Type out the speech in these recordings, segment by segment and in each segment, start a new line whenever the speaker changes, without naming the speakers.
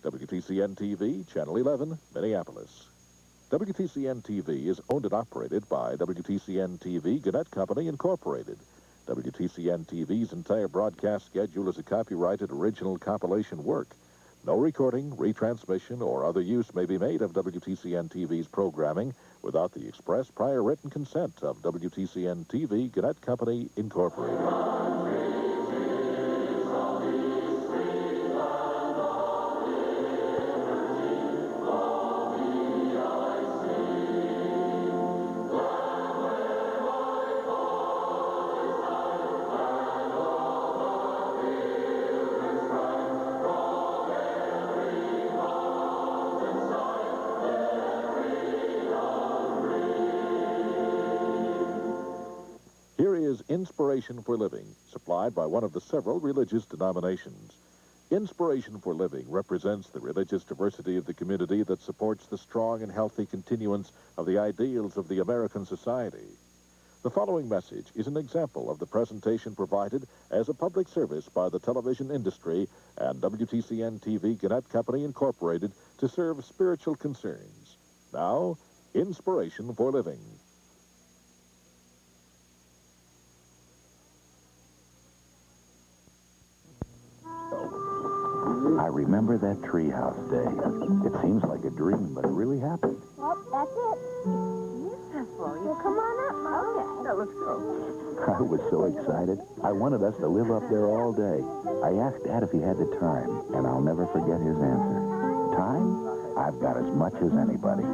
WTCN TV, Channel 11, Minneapolis. WTCN TV is owned and operated by WTCN TV Gannett Company, Incorporated. WTCN TV's entire broadcast schedule is a copyrighted original compilation work. No recording, retransmission, or other use may be made of WTCN TV's programming without the express prior written consent of WTCN TV Gannett Company, Incorporated. Here is Inspiration for Living, supplied by one of the several religious denominations. Inspiration for Living represents the religious diversity of the community that supports the strong and healthy continuance of the ideals of the American society. The following message is an example of the presentation provided as a public service by the television industry and WTCN TV Gannett Company, Incorporated, to serve spiritual concerns. Now, Inspiration for Living.
I remember that treehouse day. It seems like a dream, but it really happened.
Yep, that's it. Beautiful. Well, come on up, Mom. Okay. Yeah, let's go.
I was so excited. I wanted us to live up there all day. I asked Dad if he had the time, and I'll never forget his answer. Time? I've got as much as anybody.
I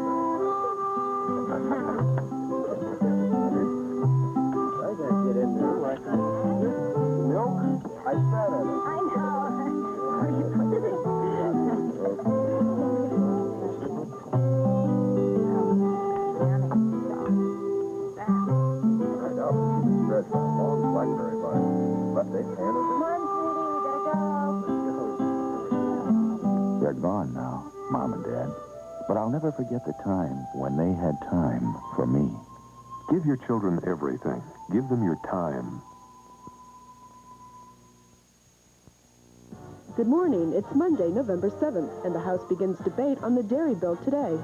gotta get in there like milk. I sat in it.
I know. Where you put it?
I know. Stretch my long blackberry vine. But they handed it.
Come on, sweetie, we gotta go.
They're gone now, Mom and Dad. But I'll never forget the time when they had time for me.
Give your children everything. Give them your time.
Good morning. It's Monday, November 7th, and the House begins debate on the dairy bill today.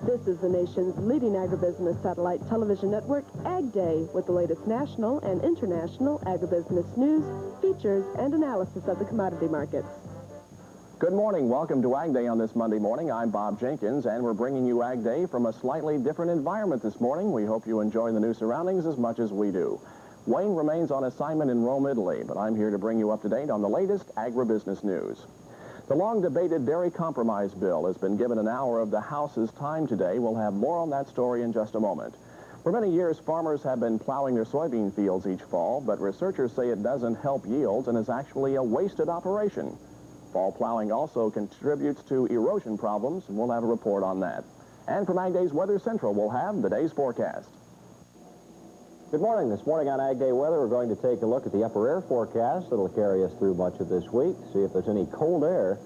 This is the nation's leading agribusiness satellite television network, Ag Day, with the latest national and international agribusiness news, features, and analysis of the commodity markets.
Good morning. Welcome to Ag Day on this Monday morning. I'm Bob Jenkins, and we're bringing you Ag Day from a slightly different environment this morning. We hope you enjoy the new surroundings as much as we do. Wayne remains on assignment in Rome, Italy, but I'm here to bring you up to date on the latest agribusiness news. The long-debated dairy compromise bill has been given an hour of the House's time today. We'll have more on that story in just a moment. For many years, farmers have been plowing their soybean fields each fall, but researchers say it doesn't help yields and is actually a wasted operation. Fall plowing also contributes to erosion problems, and we'll have a report on that. And from Ag Day's Weather Central, we'll have the day's forecast.
Good morning. This morning on Ag Day Weather, we're going to take a look at the upper air forecast that'll carry us through much of this week, see if there's any cold air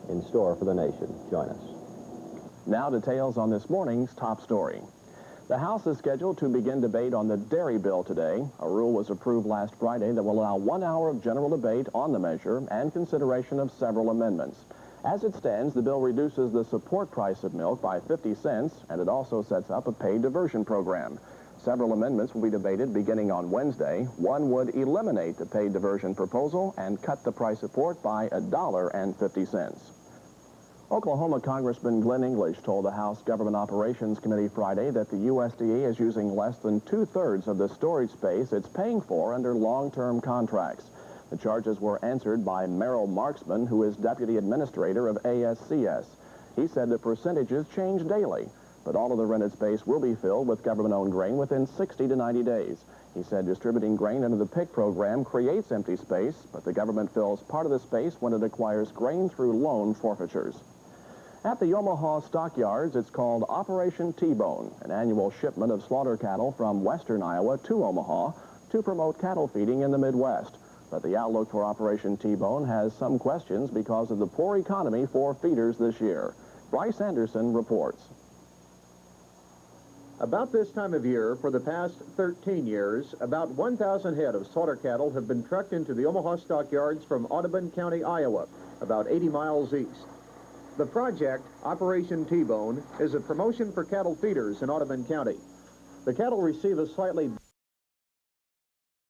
in store for the nation. Join us.
Now details on this morning's top story. The House is scheduled to begin debate on the dairy bill today. A rule was approved last Friday that will allow 1 hour of general debate on the measure and consideration of several amendments. As it stands, the bill reduces the support price of milk by 50 cents, and it also sets up a paid diversion program. Several amendments will be debated beginning on Wednesday. One would eliminate the paid diversion proposal and cut the price support by $1.50. Oklahoma Congressman Glenn English told the House Government Operations Committee Friday that the USDA is using less than 2/3 of the storage space it's paying for under long-term contracts. The charges were answered by Merrill Marksman, who is Deputy Administrator of ASCS. He said the percentages change daily, but all of the rented space will be filled with government-owned grain within 60 to 90 days. He said distributing grain under the PIC program creates empty space, but the government fills part of the space when it acquires grain through loan forfeitures. At the Omaha stockyards, it's called Operation T-Bone, an annual shipment of slaughter cattle from western Iowa to Omaha to promote cattle feeding in the Midwest. But the outlook for Operation T-Bone has some questions because of the poor economy for feeders this year. Bryce Anderson reports.
About this time of year, for the past 13 years, about 1,000 head of slaughter cattle have been trucked into the Omaha stockyards from Audubon County, Iowa, about 80 miles east. The project, Operation T-Bone, is a promotion for cattle feeders in Audubon County. The cattle receive a slightly